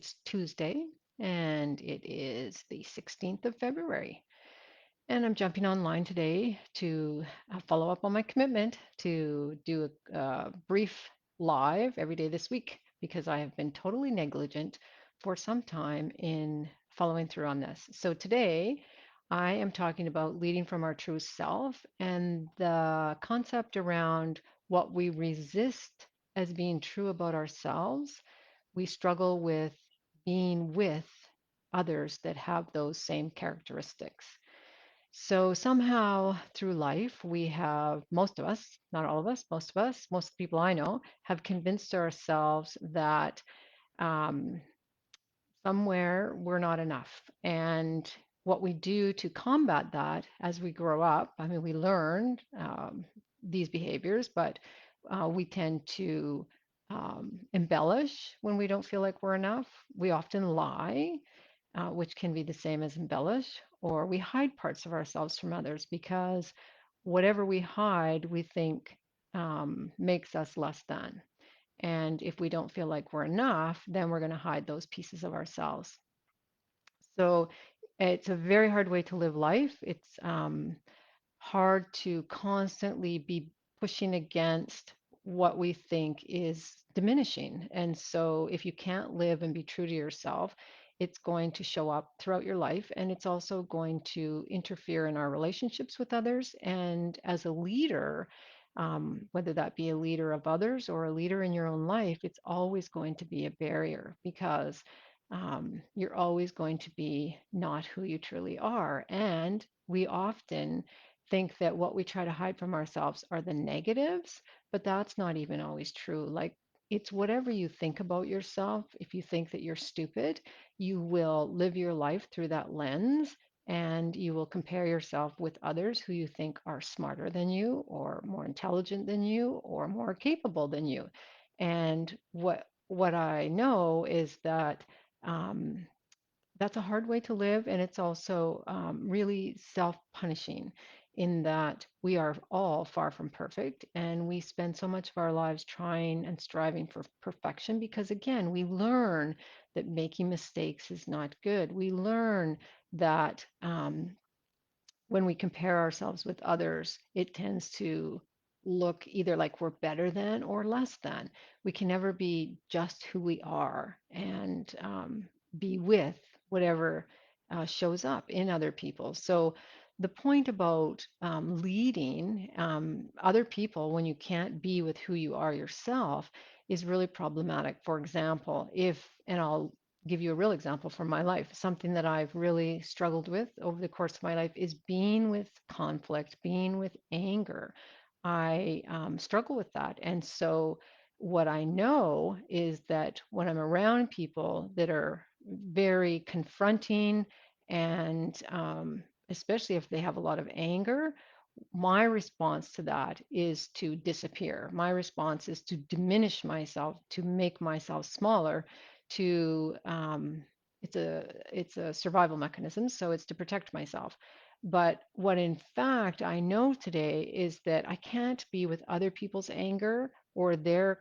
is Tuesday, and it is the 16th of February. And I'm jumping online today to follow up on my commitment to do a brief live every day this week because I have been totally negligent for some time in following through on this. So today, I am talking about leading from our true self and the concept around what we resist as being true about ourselves. We struggle with being with others that have those same characteristics. So somehow through life, we have, most of us, not all of us, most people I know, have convinced ourselves that um, somewhere we're not enough. And what we do to combat that as we grow up, I mean, we learn these behaviors, but we tend to embellish when we don't feel like we're enough. We often lie, which can be the same as embellish, or we hide parts of ourselves from others because whatever we hide, we think makes us less than. And if we don't feel like we're enough, then we're going to hide those pieces of ourselves. So it's a very hard way to live life. It's hard to constantly be pushing against what we think is diminishing. And so if you can't live and be true to yourself, it's going to show up throughout your life, and it's also going to interfere in our relationships with others. And as a leader, whether that be a leader of others or a leader in your own life, it's always going to be a barrier because you're always going to be not who you truly are. And we often think that what we try to hide from ourselves are the negatives, but that's not even always true. Like, it's whatever you think about yourself. If you think that you're stupid, you will live your life through that lens, and you will compare yourself with others who you think are smarter than you or more intelligent than you or more capable than you. And what I know is that um, that's a hard way to live, and it's also really self-punishing in that we are all far from perfect, and we spend so much of our lives trying and striving for perfection because, again, we learn that making mistakes is not good. We learn that when we compare ourselves with others, it tends to look either like we're better than or less than. We can never be just who we are and be with whatever shows up in other people. So, the point about leading other people when you can't be with who you are yourself is really problematic. For example, and I'll give you a real example from my life. Something that I've really struggled with over the course of my life is being with conflict, being with anger. I struggle with that. And so, what I know is that when I'm around people that are very confronting and especially if they have a lot of anger, my response to that is to disappear. My response is to diminish myself, to make myself smaller, to it's a survival mechanism, so it's to protect myself. But what in fact I know today is that I can't be with other people's anger or their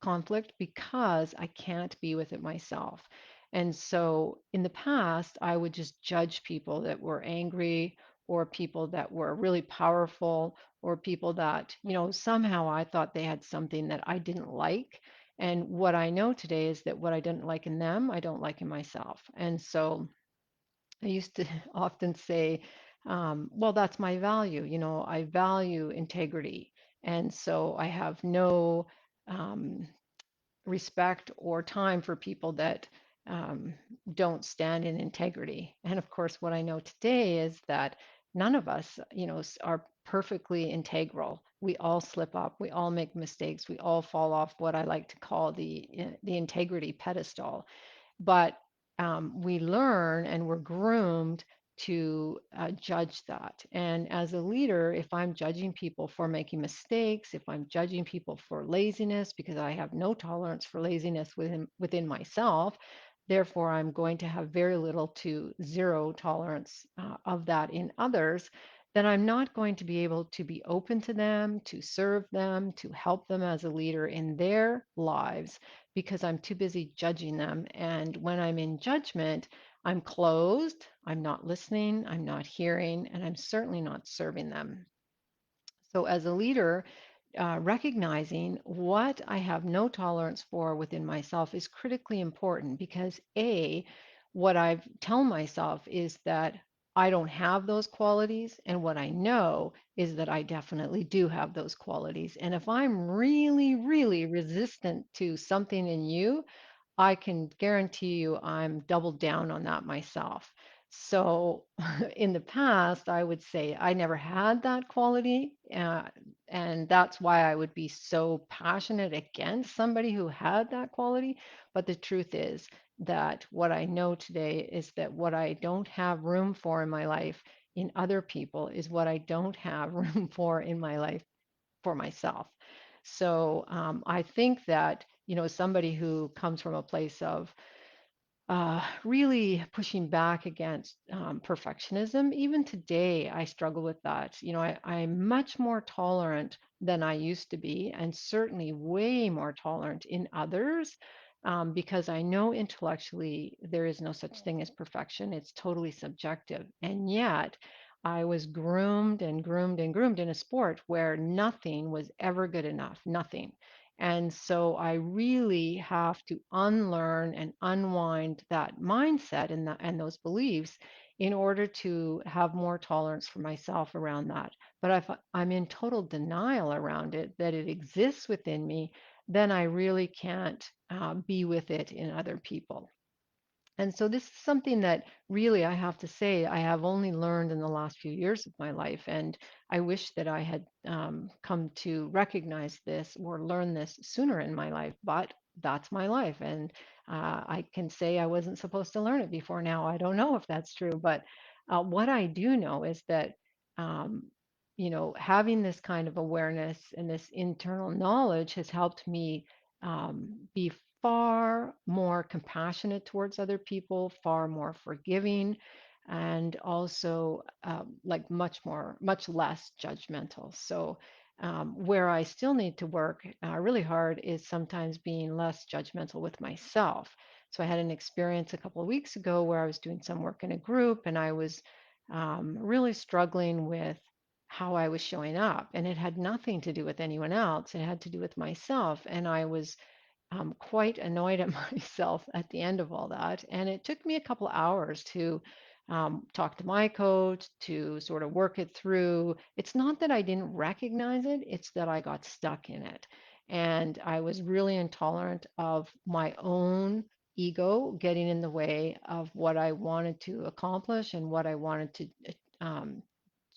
conflict because I can't be with it myself. And so in the past, I would just judge people that were angry or people that were really powerful or people that, somehow I thought they had something that I didn't like. And what I know today is that what I didn't like in them, I don't like in myself. And so I used to often say, well, that's my value. I value integrity. And so I have no um, respect or time for people that um, don't stand in integrity. And of course, what I know today is that none of us, are perfectly integral. We all slip up. We all make mistakes. We all fall off what I like to call the integrity pedestal. But we learn and we're groomed to judge that. And as a leader, if I'm judging people for making mistakes, if I'm judging people for laziness, because I have no tolerance for laziness within myself, therefore I'm going to have very little to zero tolerance of that in others. then I'm not going to be able to be open to them, to serve them, to help them as a leader in their lives because I'm too busy judging them. And when I'm in judgment, I'm closed, I'm not listening, I'm not hearing, and I'm certainly not serving them. So, as a leader, recognizing what I have no tolerance for within myself is critically important because what I tell myself is that I don't have those qualities, and what I know is that I definitely do have those qualities. And if I'm really, really resistant to something in you, I can guarantee you I'm doubled down on that myself. So in the past, I would say I never had that quality. And that's why I would be so passionate against somebody who had that quality. But the truth is that what I know today is that what I don't have room for in my life in other people is what I don't have room for in my life for myself. So I think that, somebody who comes from a place of really pushing back against perfectionism. Even today, I struggle with that. I'm much more tolerant than I used to be, and certainly way more tolerant in others. Because I know intellectually there is no such thing as perfection. It's totally subjective. And yet, I was groomed and groomed and groomed in a sport where nothing was ever good enough, nothing. And so I really have to unlearn and unwind that mindset and those beliefs in order to have more tolerance for myself around that. But if I'm in total denial around it, that it exists within me, then I really can't be with it in other people. And so this is something that really I have to say I have only learned in the last few years of my life. And I wish that I had come to recognize this or learn this sooner in my life, but that's my life. And I can say I wasn't supposed to learn it before now. I don't know if that's true, but what I do know is that, um, having this kind of awareness and this internal knowledge has helped me be far more compassionate towards other people, far more forgiving, and also like much less judgmental. So, where I still need to work really hard is sometimes being less judgmental with myself. So, I had an experience a couple of weeks ago where I was doing some work in a group and I was really struggling with how I was showing up. And it had nothing to do with anyone else, it had to do with myself. And I was quite annoyed at myself at the end of all that. And it took me a couple hours to talk to my coach to sort of work it through. It's not that I didn't recognize it, it's that I got stuck in it. And I was really intolerant of my own ego getting in the way of what I wanted to accomplish and what I wanted um,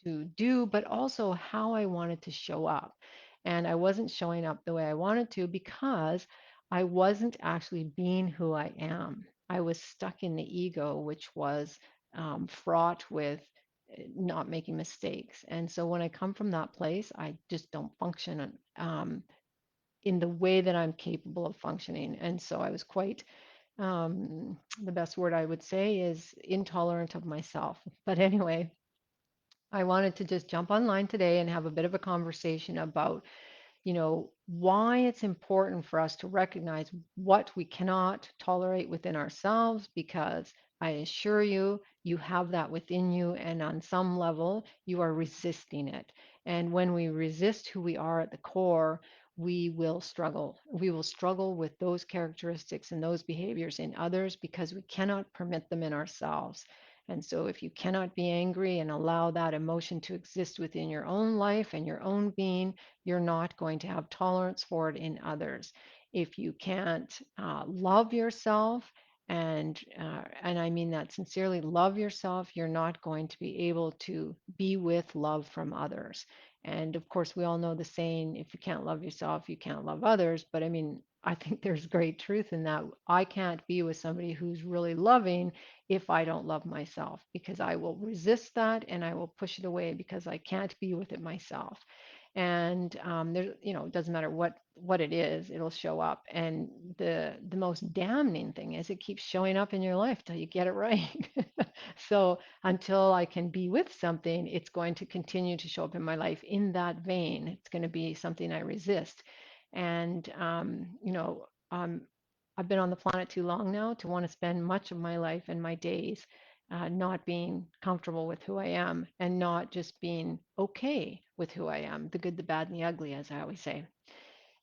to do, but also how I wanted to show up. And I wasn't showing up the way I wanted to because I wasn't actually being who I am. I was stuck in the ego, which was fraught with not making mistakes. And so when I come from that place, I just don't function in the way that I'm capable of functioning. And so I was quite, the best word I would say is intolerant of myself. But anyway, I wanted to just jump online today and have a bit of a conversation about why it's important for us to recognize what we cannot tolerate within ourselves, because I assure you, you have that within you, and on some level, you are resisting it. And when we resist who we are at the core, we will struggle. We will struggle with those characteristics and those behaviors in others because we cannot permit them in ourselves. And so, if you cannot be angry and allow that emotion to exist within your own life and your own being, you're not going to have tolerance for it in others. If you can't love yourself, and I mean that sincerely, love yourself, you're not going to be able to be with love from others. And of course, we all know the saying, if you can't love yourself, you can't love others. But I mean, I think there's great truth in that. I can't be with somebody who's really loving if I don't love myself, because I will resist that and I will push it away because I can't be with it myself. And there, it doesn't matter what it is, it'll show up. And the most damning thing is it keeps showing up in your life till you get it right. So until I can be with something, it's going to continue to show up in my life in that vein. It's going to be something I resist. And, I've been on the planet too long now to want to spend much of my life and my days not being comfortable with who I am and not just being okay with who I am, the good, the bad, and the ugly, as I always say.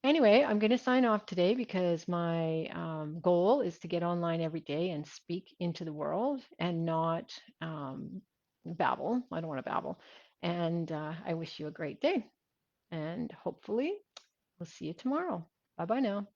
Anyway, I'm going to sign off today because my goal is to get online every day and speak into the world and not babble. I don't want to babble. And I wish you a great day. And hopefully, we'll see you tomorrow. Bye bye now.